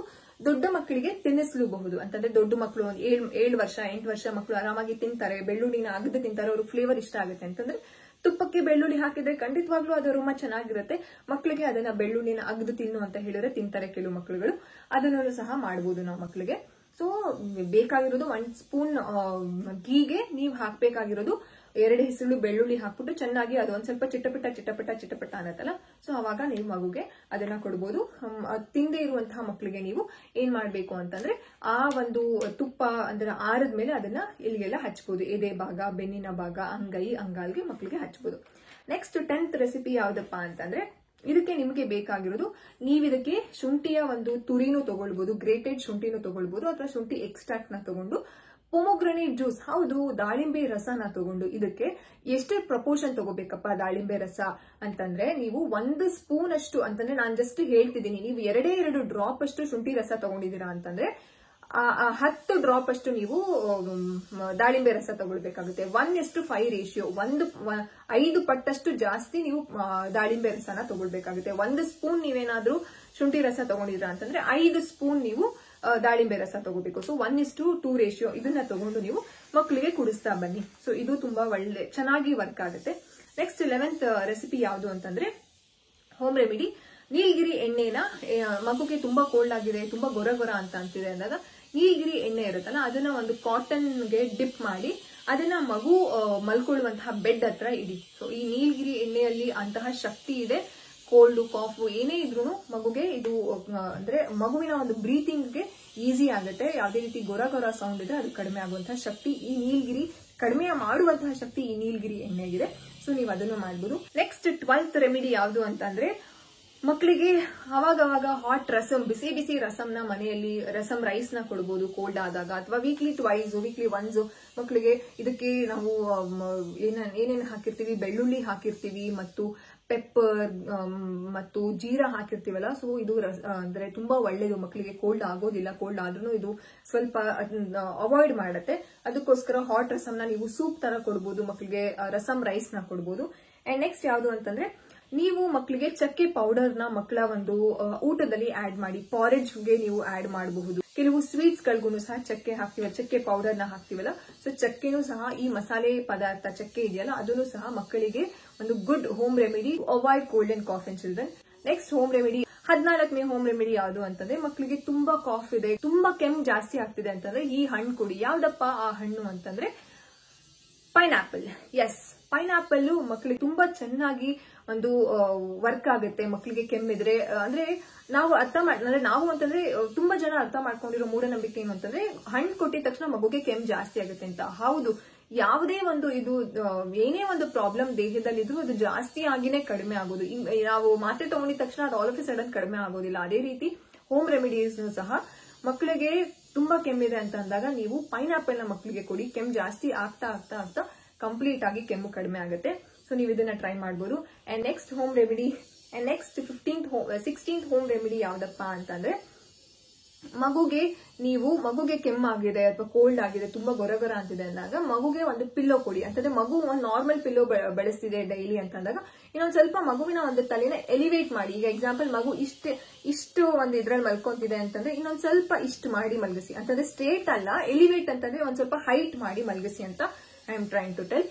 ದೊಡ್ಡ ಮಕ್ಕಳಿಗೆ ತಿನ್ನಿಸಲೂಬಹುದು. ಅಂತಂದ್ರೆ ದೊಡ್ಡ ಮಕ್ಕಳು 7 ವರ್ಷ 8 ವರ್ಷ ಮಕ್ಕಳು ಆರಾಮಾಗಿ ತಿಂತಾರೆ, ಬೆಳ್ಳುಳ್ಳಿನ ಅಗದು ತಿಂತಾರೆ, ಅವ್ರಿಗೆ ಫ್ಲೇವರ್ ಇಷ್ಟ ಆಗುತ್ತೆ ಅಂತಂದ್ರೆ ತುಪ್ಪಕ್ಕೆ ಬೆಳ್ಳುಳ್ಳಿ ಹಾಕಿದ್ರೆ ಖಂಡಿತವಾಗ್ಲೂ ಅದು ರುಮ ಚೆನ್ನಾಗಿರುತ್ತೆ. ಮಕ್ಕಳಿಗೆ ಅದನ್ನ ಬೆಳ್ಳುಳ್ಳಿನ ಅಗದು ತಿನ್ನು ಅಂತ ಹೇಳಿದ್ರೆ ತಿಂತಾರೆ ಕೆಲವು ಮಕ್ಕಳುಗಳು. ಅದನ್ನು ಸಹ ಮಾಡಬಹುದು ನಾವು ಮಕ್ಕಳಿಗೆ. ಸೊ ಬೇಕಾಗಿರೋದು 1 ಸ್ಪೂನ್ ಗೀಗೆ ನೀವು ಹಾಕ್ಬೇಕಾಗಿರೋದು 2 ಹೆಸರು ಬೆಳ್ಳುಳ್ಳಿ ಹಾಕ್ಬಿಟ್ಟು ಚೆನ್ನಾಗಿ ಅದು ಒಂದ್ ಸ್ವಲ್ಪ ಚಿಟಪಟ ಅನ್ನತ್ತಲ್ಲ, ಸೊ ಅವಾಗ ನೀವು ಮಗುಗೆ ಅದನ್ನ ಕೊಡ್ಬೋದು. ತಿಂದೇ ಇರುವಂತಹ ಮಕ್ಕಳಿಗೆ ನೀವು ಏನ್ ಮಾಡ್ಬೇಕು ಅಂತಂದ್ರೆ ಆ ಒಂದು ತುಪ್ಪ ಅಂದ್ರೆ ಆರದ್ಮೇಲೆ ಅದನ್ನ ಇಲ್ಲಿಗೆಲ್ಲ ಹಚ್ಬೋದು. ಎದೆ ಭಾಗ, ಬೆನ್ನಿನ ಭಾಗ, ಅಂಗೈ, ಅಂಗಾಲ್ಗೆ ಮಕ್ಕಳಿಗೆ ಹಚ್ಬೋದು. ನೆಕ್ಸ್ಟ್ 10th ರೆಸಿಪಿ ಯಾವ್ದಪ್ಪ ಅಂತಂದ್ರೆ ಇದಕ್ಕೆ ನಿಮಗೆ ಬೇಕಾಗಿರೋದು, ನೀವಿದಕ್ಕೆ ಶುಂಠಿಯ ಒಂದು ತುರಿನೂ ತಗೊಳ್ಬಹುದು, ಗ್ರೇಟೆಡ್ ಶುಂಠಿನೂ ತಗೊಳ್ಬಹುದು, ಅಥವಾ ಶುಂಠಿ ಎಕ್ಸ್ಟ್ರಾಕ್ಟ್ ನ ತಗೊಂಡು ಪೊಮೊಗ್ರನೇಟ್ ಜ್ಯೂಸ್, ಹೌದು ದಾಳಿಂಬೆ ರಸನ ತಗೊಂಡು ಇದಕ್ಕೆ ಎಷ್ಟೇ ಪ್ರಪೋರ್ಷನ್ ತಗೋಬೇಕಪ್ಪ ದಾಳಿಂಬೆ ರಸ ಅಂತಂದ್ರೆ ನೀವು 1 ಸ್ಪೂನ್ ಅಷ್ಟು ಅಂತಂದ್ರೆ ನಾನು ಜಸ್ಟ್ ಹೇಳ್ತಿದ್ದೀನಿ, ನೀವು 2 ಡ್ರಾಪ್ ಅಷ್ಟು ಶುಂಠಿ ರಸ ತಗೊಂಡಿದ್ದೀರಾ ಅಂತಂದ್ರೆ 10 ಡ್ರಾಪ್ ಅಷ್ಟು ನೀವು ದಾಳಿಂಬೆ ರಸ ತಗೊಳ್ಬೇಕಾಗುತ್ತೆ. 1:5 ರೇಷಿಯೋ, 5 ಪಟ್ಟಷ್ಟು ಜಾಸ್ತಿ ನೀವು ದಾಳಿಂಬೆ ರಸನ ತಗೊಳ್ಬೇಕಾಗುತ್ತೆ. 1 ಸ್ಪೂನ್ ನೀವೇನಾದ್ರೂ ಶುಂಠಿ ರಸ ತಗೊಂಡಿದ್ರ ಅಂತಂದ್ರೆ 5 ಸ್ಪೂನ್ ನೀವು ದಾಳಿಂಬೆ ರಸ ತಗೋಬೇಕು. ಸೊ 1:2 ರೇಷಿಯೋ ಇದನ್ನ ತಗೊಂಡು ನೀವು ಮಕ್ಕಳಿಗೆ ಕುಡಿಸ್ತಾ ಬನ್ನಿ. ಸೊ ಇದು ತುಂಬಾ ಚೆನ್ನಾಗಿ ವರ್ಕ್ ಆಗುತ್ತೆ. ನೆಕ್ಸ್ಟ್ 11th ರೆಸಿಪಿ ಯಾವುದು ಅಂತಂದ್ರೆ ಹೋಮ್ ರೆಮಿಡಿ. ನೀಲಗಿರಿ ಎಣ್ಣೆನ ಮಗುಗೆ ತುಂಬಾ ಕೋಲ್ಡ್ ಆಗಿದೆ, ತುಂಬಾ ಗೊರ ಅಂತ ಅಂತಿದೆ ಅಂದಾಗ ನೀಲಗಿರಿ ಎಣ್ಣೆ ಇರುತ್ತಲ್ಲ ಅದನ್ನ ಒಂದು ಕಾಟನ್ಗೆ ಡಿಪ್ ಮಾಡಿ ಅದನ್ನ ಮಗು ಮಲ್ಕೊಳ್ಳುವಂತಹ ಬೆಡ್ ಹತ್ರ ಇಡಿ. ಸೊ ಈ ನೀಲಗಿರಿ ಎಣ್ಣೆಯಲ್ಲಿ ಅಂತಹ ಶಕ್ತಿ ಇದೆ. ಕೋಲ್ಡ್, ಕಾಫ್ ಏನೇ ಇದ್ರೂ ಮಗುಗೆ ಇದು ಅಂದ್ರೆ ಮಗುವಿನ ಒಂದು ಬ್ರೀತಿಂಗ್ಗೆ ಈಸಿ ಆಗುತ್ತೆ. ಯಾವುದೇ ರೀತಿ ಗೊರ ಸೌಂಡ್ ಇದ್ರೆ ಅದು ಕಡಿಮೆ ಆಗುವಂತಹ ಶಕ್ತಿ ಈ ನೀಲಗಿರಿ, ಕಡಿಮೆ ಮಾಡುವಂತಹ ಶಕ್ತಿ ಈ ನೀಲಗಿರಿ ಎಣ್ಣೆಗಿದೆ. ಸೊ ನೀವು ಅದನ್ನು ಮಾಡಬಹುದು. ನೆಕ್ಸ್ಟ್ 12th ರೆಮಿಡಿ ಯಾವುದು ಅಂತಂದ್ರೆ ಮಕ್ಕಳಿಗೆ ಅವಾಗ ಹಾಟ್ ರಸಮ್, ಬಿಸಿ ಬಿಸಿ ರಸಂನ ಮನೆಯಲ್ಲಿ ರಸಂ ರೈಸ್ ನ ಕೊಡಬಹುದು ಕೋಲ್ಡ್ ಆದಾಗ, ಅಥವಾ ವೀಕ್ಲಿ ಒನ್ಸ್ ಮಕ್ಕಳಿಗೆ ಇದಕ್ಕೆ ನಾವು ಏನೇನು ಹಾಕಿರ್ತೀವಿ, ಬೆಳ್ಳುಳ್ಳಿ ಹಾಕಿರ್ತೀವಿ ಮತ್ತು ಪೆಪ್ಪರ್ ಮತ್ತು ಜೀರಾ ಹಾಕಿರ್ತೀವಲ್ಲ. ಸೊ ಇದು ಅಂದ್ರೆ ತುಂಬಾ ಒಳ್ಳೇದು, ಮಕ್ಕಳಿಗೆ ಕೋಲ್ಡ್ ಆಗೋದಿಲ್ಲ. ಕೋಲ್ಡ್ ಆದ್ರೂ ಇದು ಸ್ವಲ್ಪ ಅವಾಯ್ಡ್ ಮಾಡುತ್ತೆ. ಅದಕ್ಕೋಸ್ಕರ ಹಾಟ್ ರಸಂನ ನೀವು ಸೂಪ್ ತರ ಕೊಡ್ಬೋದು ಮಕ್ಕಳಿಗೆ, ರಸಂ ರೈಸ್ ನ ಕೊಡ್ಬೋದು. ಅಂಡ್ ನೆಕ್ಸ್ಟ್ ಯಾವುದು ಅಂತಂದ್ರೆ ನೀವು ಮಕ್ಕಳಿಗೆ ಚಕ್ಕೆ ಪೌಡರ್ ನ ಮಕ್ಕಳ ಒಂದು ಊಟದಲ್ಲಿ ಆಡ್ ಮಾಡಿ, ಪಾರೇಜ್ಗೆ ನೀವು ಆಡ್ ಮಾಡಬಹುದು. ಕೆಲವು ಸ್ವೀಟ್ಸ್ ಗಳಿಗೂ ಸಹ ಚಕ್ಕೆ ಹಾಕ್ತಿವಲ್ಲ, ಚಕ್ಕೆ ಪೌಡರ್ ನ ಹಾಕ್ತಿವಲ್ಲ, ಸೊ ಚಕ್ಕೆನೂ ಸಹ ಈ ಮಸಾಲೆ ಪದಾರ್ಥ ಚಕ್ಕೆ ಇದೆಯಲ್ಲ ಅದನ್ನು ಸಹ ಮಕ್ಕಳಿಗೆ ಒಂದು good home remedy, avoid cold and cough in children. Next home remedy 14ನೇ ಹೋಮ್ ರೆಮಿಡಿ ಯಾವುದು ಅಂತಂದ್ರೆ ಮಕ್ಕಳಿಗೆ ತುಂಬಾ ಕಾಫ್ ಇದೆ, ತುಂಬಾ ಕೆಮ್ಮು ಜಾಸ್ತಿ ಆಗ್ತಿದೆ ಅಂತಂದ್ರೆ ಈ ಹಣ್ಣು ಕೊಡಿ. ಯಾವ್ದಪ್ಪ ಆ ಹಣ್ಣು ಅಂತಂದ್ರೆ ಪೈನಾಪಲ್. ಎಸ್, ಪೈನಾಪಲ್ ಮಕ್ಕಳಿಗೆ ತುಂಬಾ ಚೆನ್ನಾಗಿ ಒಂದು ವರ್ಕ್ ಆಗುತ್ತೆ. ಮಕ್ಕಳಿಗೆ ಕೆಮ್ಮಿದ್ರೆ ಅಂದ್ರೆ ನಾವು ನಾವು ಅಂತಂದ್ರೆ ತುಂಬಾ ಜನ ಅರ್ಥ ಮಾಡ್ಕೊಂಡಿರೋ ಮೂಢನಂಬಿಕೆ ಏನು ಅಂತಂದ್ರೆ ಹಣ್ಣು ಕೊಟ್ಟಿದ ತಕ್ಷಣ ಮಗುಗೆ ಕೆಮ್ಮು ಜಾಸ್ತಿ ಆಗುತ್ತೆ ಅಂತ. ಹೌದು, ಯಾವುದೇ ಒಂದು ಇದು ಏನೇ ಒಂದು ಪ್ರಾಬ್ಲಮ್ ದೇಹದಲ್ಲಿ ಇದ್ರೂ ಅದು ಜಾಸ್ತಿ ಆಗಿನೇ ಕಡಿಮೆ ಆಗೋದು. ನಾವು ಮಾತ್ರೆ ತಗೊಂಡಿದ ತಕ್ಷಣ ಅದು ಆಲ್ ಆಫ್ ಎ ಸಡನ್ ಕಡಿಮೆ ಆಗೋದಿಲ್ಲ. ಅದೇ ರೀತಿ ಹೋಮ್ ರೆಮಿಡೀಸ್ ಸಹ ಮಕ್ಕಳಿಗೆ ತುಂಬಾ ಕೆಮ್ಮಿದೆ ಅಂತ ಅಂದಾಗ ನೀವು ಪೈನಾಪಲ್ ನ ಮಕ್ಕಳಿಗೆ ಕೊಡಿ. ಕೆಮ್ಮು ಜಾಸ್ತಿ ಆಗ್ತಾ ಆಗ್ತಾ ಆಗ್ತಾ ಕಂಪ್ಲೀಟ್ ಆಗಿ ಕೆಮ್ಮು ಕಡಿಮೆ ಆಗುತ್ತೆ. ಸೊ ನೀವು ಇದನ್ನ ಟ್ರೈ ಮಾಡಬಹುದು. And next home remedy, and next 16th home remedy ಯಾವ್ದಪ್ಪ ಅಂತಂದ್ರೆ ಮಗುಗೆ ಕೆಮ್ಮಾಗಿದೆ ಅಥವಾ ಕೋಲ್ಡ್ ಆಗಿದೆ, ತುಂಬಾ ಗೊರ ಅಂತಿದೆ ಅಂದಾಗ ಮಗುಗೆ ಒಂದು ಪಿಲ್ಲೋ ಕೊಡಿ. ಅಂತಂದ್ರೆ ಮಗು ಒಂದು ನಾರ್ಮಲ್ ಪಿಲ್ಲೋ ಬಳಸ್ತಿದೆ ಡೈಲಿ ಅಂತಂದಾಗ ಇನ್ನೊಂದ್ ಸ್ವಲ್ಪ ಮಗುವಿನ ಒಂದು ತಲೆನ ಎಲಿವೇಟ್ ಮಾಡಿ. ಈಗ ಎಕ್ಸಾಂಪಲ್ ಮಗು ಇಷ್ಟು ಒಂದು ಇದ್ರಲ್ಲಿ ಮಲ್ಕೊಂತಿದೆ ಅಂತಂದ್ರೆ ಇನ್ನೊಂದ್ ಸ್ವಲ್ಪ ಇಷ್ಟು ಮಾಡಿ ಮಲಗಿಸಿ. ಅಂತಂದ್ರೆ ಸ್ಟ್ರೇಟ್ ಅಲ್ಲ, ಎಲಿವೇಟ್ ಅಂತಂದ್ರೆ ಒಂದ್ ಸ್ವಲ್ಪ ಹೈಟ್ ಮಾಡಿ ಮಲಗಿಸಿ ಅಂತ I am trying to tell.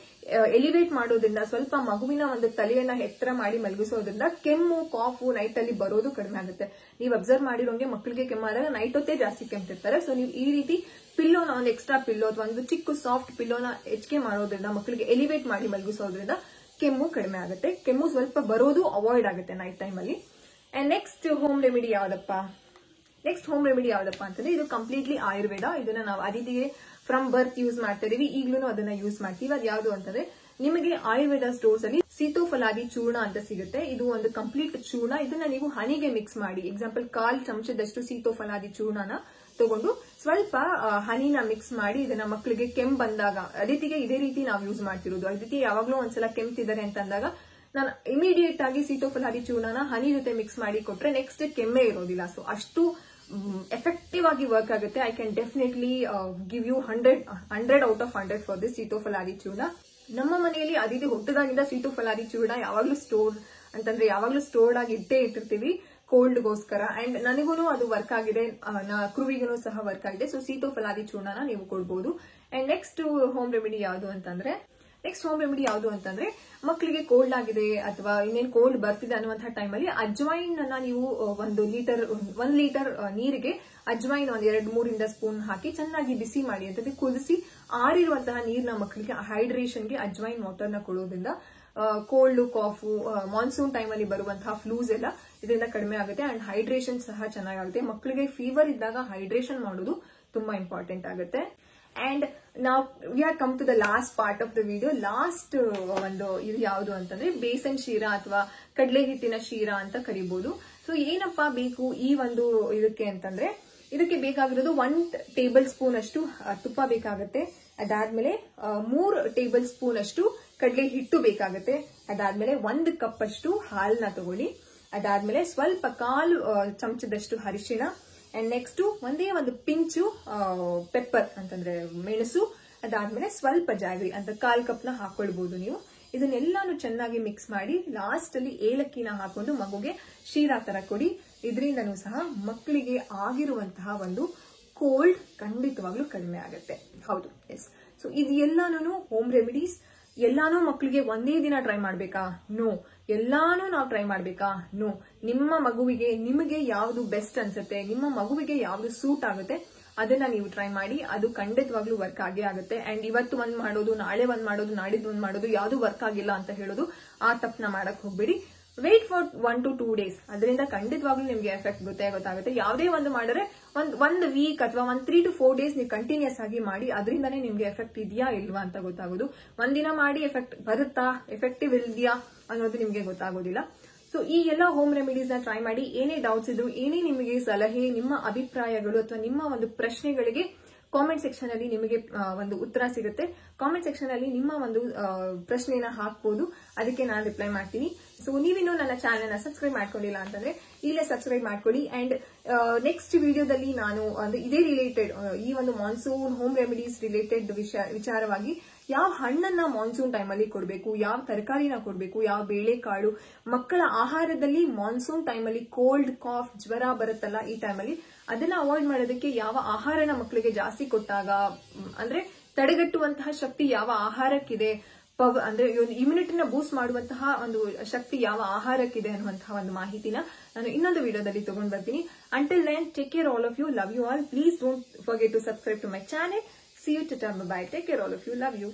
Elevate ಮಾಡೋದ್ರಿಂದ, ಸ್ವಲ್ಪ ಮಗುವಿನ ಒಂದು ತಲೆಯನ್ನ ಎತ್ತರ ಮಾಡಿ ಮಲಗಿಸೋದ್ರಿಂದ ಕೆಮ್ಮು, ಕಾಫು ನೈಟ್ ಅಲ್ಲಿ ಬರೋದು ಕಡಿಮೆ ಆಗುತ್ತೆ. ನೀವು ಅಬ್ಸರ್ವ್ ಮಾಡಿರೋಂಗೆ ಮಕ್ಕಳಿಗೆ ಕೆಮ್ಮಾದಾಗ ನೈಟ್ ಹೊತ್ತೇ ಜಾಸ್ತಿ ಕೆಮ್ತಿರ್ತಾರೆ. ಸೊ ನೀವು ಈ ರೀತಿ ಪಿಲ್ಲೋನ, ಒಂದು ಎಕ್ಸ್ಟ್ರಾ ಪಿಲ್ಲೋ ಅಥವಾ ಒಂದು ಚಿಕ್ಕ ಸಾಫ್ಟ್ ಪಿಲ್ಲೋನ ಹೆಚ್ಚಿಗೆ ಮಾಡೋದ್ರಿಂದ, ಮಕ್ಕಳಿಗೆ ಎಲಿವೇಟ್ ಮಾಡಿ ಮಲಗಿಸೋದ್ರಿಂದ ಕೆಮ್ಮು ಕಡಿಮೆ ಆಗುತ್ತೆ. ಕೆಮ್ಮು ಸ್ವಲ್ಪ ಬರೋದು ಅವಾಯ್ಡ್ ಆಗುತ್ತೆ ನೈಟ್ ಟೈಮ್ ಅಲ್ಲಿ. ಅಂಡ್ ನೆಕ್ಸ್ಟ್ ಹೋಮ್ ರೆಮಿಡಿ ಯಾವ್ದಪ್ಪ ಅಂತಂದ್ರೆ ಇದು ಕಂಪ್ಲೀಟ್ಲಿ ಆಯುರ್ವೇದ. ಇದನ್ನ ನಾವು ಅದಿತಿಗೆ ಫ್ರಮ್ ಬರ್ತ್ ಯೂಸ್ ಮಾಡ್ತಾ ಇದೀವಿ, ಈಗ್ಲೂ ಅದನ್ನ ಯೂಸ್ ಮಾಡ್ತೀವಿ. ಅದು ಯಾವ್ದು ಅಂತಂದ್ರೆ ನಿಮಗೆ ಆಯುರ್ವೇದ ಸ್ಟೋರ್ಸ್ ಅಲ್ಲಿ ಸೀತೋಫಲಾದಿ ಚೂರ್ಣ ಅಂತ ಸಿಗುತ್ತೆ. ಇದು ಒಂದು ಕಂಪ್ಲೀಟ್ ಚೂರ್ಣ. ಇದನ್ನ ನೀವು ಹನಿಗೆ ಮಿಕ್ಸ್ ಮಾಡಿ, ಎಕ್ಸಾಂಪಲ್ 1/4 ಚಮಚದಷ್ಟು ಸೀತೋಫಲಾದಿ ಚೂರ್ಣನ ತಗೊಂಡು ಸ್ವಲ್ಪ ಹನಿನ ಮಿಕ್ಸ್ ಮಾಡಿ ಇದನ್ನ ಮಕ್ಕಳಿಗೆ ಕೆಮ್ಮು ಬಂದಾಗ, ಅದಿತಿಗೆ ಇದೇ ರೀತಿ ನಾವು ಯೂಸ್ ಮಾಡ್ತಿರೋದು. ಅದಿತಿ ಯಾವಾಗ್ಲೂ ಒಂದ್ಸಲ ಕೆಮ್ತಿದ್ದಾರೆ ಅಂತ ಅಂದಾಗ ನಾನು ಇಮಿಡಿಯೇಟ್ ಆಗಿ ಸೀತೋಫಲಾದಿ ಚೂರ್ಣನ ಹನಿ ಜೊತೆ ಮಿಕ್ಸ್ ಮಾಡಿ ಕೊಟ್ರೆ ನೆಕ್ಸ್ಟ್ ಕೆಮ್ಮೆ ಇರೋದಿಲ್ಲ. ಸೊ ಅಷ್ಟು ಎಫೆಕ್ಟಿವ್ ಆಗಿ ವರ್ಕ್ ಆಗುತ್ತೆ. I can definitely give you 100 out of 100 for this Sitopaladi churna. ನಮ್ಮ ಮನೆಯಲ್ಲಿ ಅದಿತಿ ಹುಟ್ಟದಾಗಿಂದ ಸೀತೋಫಲಾದಿ ಚೂರ್ಣ ಯಾವಾಗ್ಲೂ ಸ್ಟೋರ್ಡ್ ಆಗಿ ಇಟ್ಟಿರ್ತೀವಿ ಕೋಲ್ಡ್ಗೋಸ್ಕರ. ಅಂಡ್ ನನಗೂ ಅದು ವರ್ಕ್ ಆಗಿದೆ, ಕ್ರೂವಿಗೂ ಸಹ ವರ್ಕ್ ಆಗಿದೆ. ಸೊ ಸೀತೋಫಲಾದಿ ಚೂರ್ಣನ ನೀವು ಕೊಡ್ಬೋದು. ಅಂಡ್ ನೆಕ್ಸ್ಟ್ ಹೋಮ್ ರೆಮಿಡಿ ಯಾವುದು ಅಂತಂದ್ರೆ ನೆಕ್ಸ್ಟ್ ಹೋಮ್ ರೆಮಿಡಿ ಯಾವುದು ಅಂತಂದ್ರೆ ಮಕ್ಕಳಿಗೆ ಕೋಲ್ಡ್ ಆಗಿದೆ ಅಥವಾ ಇನ್ನೇನು ಕೋಲ್ಡ್ ಬರ್ತಿದೆ ಅನ್ನುವಂತಹ ಟೈಮಲ್ಲಿ ಅಜ್ವೈನ್ ಅನ್ನ ನೀವು 1 ಲೀಟರ್ ನೀರಿಗೆ ಅಜ್ವೈನ್ 2-3 ಸ್ಪೂನ್ ಹಾಕಿ ಚೆನ್ನಾಗಿ ಬಿಸಿ ಮಾಡಿ ಅಂತಂದ್ರೆ ಕುದಿಸಿ ಆರಿರುವಂತಹ ನೀರಿನ ಮಕ್ಕಳಿಗೆ ಹೈಡ್ರೇಷನ್ಗೆ ಅಜ್ವೈನ್ ವಾಟರ್ನ ಕೊಡೋದ್ರಿಂದ ಕೋಲ್ಡ್ ಕಾಫು ಮಾನ್ಸೂನ್ ಟೈಮಲ್ಲಿ ಬರುವಂತಹ ಫ್ಲೂಸ್ ಎಲ್ಲ ಇದರಿಂದ ಕಡಿಮೆ ಆಗುತ್ತೆ ಅಂಡ್ ಹೈಡ್ರೇಷನ್ ಸಹ ಚೆನ್ನಾಗುತ್ತೆ. ಮಕ್ಕಳಿಗೆ ಫೀವರ್ ಇದ್ದಾಗ ಹೈಡ್ರೇಷನ್ ಮಾಡೋದು ತುಂಬಾ ಇಂಪಾರ್ಟೆಂಟ್ ಆಗುತ್ತೆ. ಅಂಡ್ ನಾವು we are come to the last part of the video. Last ಒಂದು ಇದು ಯಾವುದು ಅಂತಂದ್ರೆ ಬೇಸನ್ ಶೀರಾ ಅಥವಾ ಕಡಲೆ ಹಿಟ್ಟಿನ ಶೀರಾ ಅಂತ ಕರಿಬಹುದು. ಸೊ ಏನಪ್ಪಾ ಬೇಕು ಈ ಒಂದು ಇದಕ್ಕೆ ಅಂತಂದ್ರೆ ಇದಕ್ಕೆ ಬೇಕಾಗಿರೋದು 1 ಟೇಬಲ್ ಸ್ಪೂನ್ ಅಷ್ಟು ತುಪ್ಪ ಬೇಕಾಗುತ್ತೆ. ಅದಾದ್ಮೇಲೆ 3 ಟೇಬಲ್ ಸ್ಪೂನ್ ಅಷ್ಟು ಕಡಲೆ ಹಿಟ್ಟು ಬೇಕಾಗುತ್ತೆ. ಅದಾದ್ಮೇಲೆ 1 ಕಪ್ ಅಷ್ಟು ಹಾಲನ್ನ ತಗೊಳ್ಳಿ. ಅದಾದ್ಮೇಲೆ ಸ್ವಲ್ಪ 1/4 ಚಮಚದಷ್ಟು ಅರಿಶಿಣ ಅಂಡ್ ನೆಕ್ಸ್ಟ್ ಒಂದೇ ಒಂದು ಪಿಂಚು ಪೆಪ್ಪರ್ ಅಂತಂದ್ರೆ ಮೆಣಸು. ಅದಾದ್ಮೇಲೆ ಸ್ವಲ್ಪ ಜಾಗರಿ ಅಂತ 1/4 ಕಪ್ನ ಹಾಕೊಳ್ಬಹುದು ನೀವು. ಇದನ್ನೆಲ್ಲಾನು ಚೆನ್ನಾಗಿ ಮಿಕ್ಸ್ ಮಾಡಿ ಲಾಸ್ಟ್ ಅಲ್ಲಿ ಏಲಕ್ಕಿನ ಹಾಕೊಂಡು ಮಗುಗೆ ಶೀರಾ ತರ ಕೊಡಿ. ಇದರಿಂದನೂ ಸಹ ಮಕ್ಕಳಿಗೆ ಆಗಿರುವಂತಹ ಒಂದು ಕೋಲ್ಡ್ ಖಂಡಿತವಾಗ್ಲೂ ಕಡಿಮೆ ಆಗುತ್ತೆ. ಹೌದು, ಎಸ್. ಸೊ ಇದು ಎಲ್ಲಾನು ಹೋಮ್ ರೆಮಿಡೀಸ್. ಎಲ್ಲಾನು ಮಕ್ಕಳಿಗೆ ಒಂದೇ ದಿನ ಟ್ರೈ ಮಾಡ್ಬೇಕಾ? ನೋ. ಎಲ್ಲಾನು ನಾವು ಟ್ರೈ ಮಾಡ್ಬೇಕಾ? ನೋ. ನಿಮ್ಮ ಮಗುವಿಗೆ ನಿಮಗೆ ಯಾವುದು ಬೆಸ್ಟ್ ಅನ್ಸುತ್ತೆ, ನಿಮ್ಮ ಮಗುವಿಗೆ ಯಾವುದು ಸೂಟ್ ಆಗುತ್ತೆ ಅದನ್ನ ನೀವು ಟ್ರೈ ಮಾಡಿ. ಅದು ಖಂಡಿತವಾಗ್ಲೂ ವರ್ಕ್ ಆಗೇ ಆಗುತ್ತೆ. ಅಂಡ್ ಇವತ್ತು ಒಂದ್ ಮಾಡೋದು, ನಾಳೆ ಒಂದ್ ಮಾಡೋದು, ನಾಡಿದ್ದು ಒಂದ್ ಮಾಡೋದು, ಯಾವುದು ವರ್ಕ್ ಆಗಿಲ್ಲ ಅಂತ ಹೇಳೋದು ಆ ತಪ್ಪನ ಮಾಡಕ್ ಹೋಗ್ಬೇಡಿ. Wait for 1 to 2 days. ಅದರಿಂದ ಖಂಡಿತವಾಗ್ಲೂ ನಿಮ್ಗೆ ಎಫೆಕ್ಟ್ ಗೊತ್ತಾಗುತ್ತೆ. ಯಾವುದೇ ಒಂದು ಮಾಡಿದ್ರೆ ಒಂದ್ ವೀಕ್ ಅಥವಾ 3 to 4 days ನೀವು ಕಂಟಿನ್ಯೂಸ್ ಆಗಿ ಮಾಡಿ. ಅದರಿಂದಾನೇ ನಿಮ್ಗೆ ಎಫೆಕ್ಟ್ ಇದೆಯಾ ಇಲ್ವಾ ಅಂತ ಗೊತ್ತಾಗೋದು. ಒಂದಿನ ಮಾಡಿ ಎಫೆಕ್ಟ್ ಬರುತ್ತಾ, ಎಫೆಕ್ಟಿವ್ ಇದೆಯಾ ಅನ್ನೋದು ನಿಮ್ಗೆ ಗೊತ್ತಾಗೋದಿಲ್ಲ. ಸೊ ಈ ಎಲ್ಲ ಹೋಮ್ ರೆಮಿಡೀಸ್ ನ ಟ್ರೈ ಮಾಡಿ. ಏನೇ ಡೌಟ್ಸ್ ಇದ್ರು, ಏನೇ ನಿಮಗೆ ಸಲಹೆ, ನಿಮ್ಮ ಅಭಿಪ್ರಾಯಗಳು ಅಥವಾ ನಿಮ್ಮ ಒಂದು ಪ್ರಶ್ನೆಗಳಿಗೆ ಕಾಮೆಂಟ್ ಸೆಕ್ಷನ್ ಅಲ್ಲಿ ನಿಮಗೆ ಒಂದು ಉತ್ತರ ಸಿಗುತ್ತೆ. ಕಾಮೆಂಟ್ ಸೆಕ್ಷನ್ ಅಲ್ಲಿ ನಿಮ್ಮ ಒಂದು ಪ್ರಶ್ನೆನ ಹಾಕ್ಬೋದು, ಅದಕ್ಕೆ ನಾನು ರಿಪ್ಲೈ ಮಾಡ್ತೀನಿ. ಸೊ ನೀವಿನ್ನೂ ನನ್ನ ಚಾನೆಲ್ ನ ಸಬ್ಸ್ಕ್ರೈಬ್ ಮಾಡ್ಕೊಂಡಿಲ್ಲ ಅಂತಂದ್ರೆ ಇಲ್ಲೇ ಸಬ್ಸ್ಕ್ರೈಬ್ ಮಾಡ್ಕೊಳ್ಳಿ. ಅಂಡ್ ನೆಕ್ಸ್ಟ್ ವಿಡಿಯೋದಲ್ಲಿ ನಾನು ಇದೇ ರಿಲೇಟೆಡ್ ಈ ಒಂದು ಮಾನ್ಸೂನ್ ಹೋಮ್ ರೆಮಿಡೀಸ್ ರಿಲೇಟೆಡ್ ವಿಚಾರವಾಗಿ ಯಾವ ಹಣ್ಣನ್ನ ಮಾನ್ಸೂನ್ ಟೈಮ್ ಅಲ್ಲಿ ಕೊಡಬೇಕು, ಯಾವ ತರಕಾರಿನ ಕೊಡಬೇಕು, ಯಾವ ಬೇಳೆಕಾಳು, ಮಕ್ಕಳ ಆಹಾರದಲ್ಲಿ ಮಾನ್ಸೂನ್ ಟೈಮ್ ಅಲ್ಲಿ ಕೋಲ್ಡ್ ಕಾಫ್ ಜ್ವರ ಬರುತ್ತಲ್ಲ ಈ ಟೈಮಲ್ಲಿ ಅದನ್ನ ಅವಾಯ್ಡ್ ಮಾಡೋದಕ್ಕೆ ಯಾವ ಆಹಾರನ ಮಕ್ಕಳಿಗೆ ಜಾಸ್ತಿ ಕೊಟ್ಟಾಗ ಅಂದ್ರೆ ತಡೆಗಟ್ಟುವಂತಹ ಶಕ್ತಿ ಯಾವ ಆಹಾರಕ್ಕಿದೆ, ಅಂದ್ರೆ ಇಮ್ಯುನಿಟಿನ ಬೂಸ್ಟ್ ಮಾಡುವಂತಹ ಒಂದು ಶಕ್ತಿ ಯಾವ ಆಹಾರಕ್ಕಿದೆ ಅನ್ನುವಂತಹ ಒಂದು ಮಾಹಿತಿನ ನಾನು ಇನ್ನೊಂದು ವಿಡಿಯೋದಲ್ಲಿ ತಗೊಂಡ್ ಬರ್ತೀನಿ. Until then, take care all of you. Love you all. Please don't forget to subscribe to my channel. See you, tata, bye. Take care, all of you. Love you.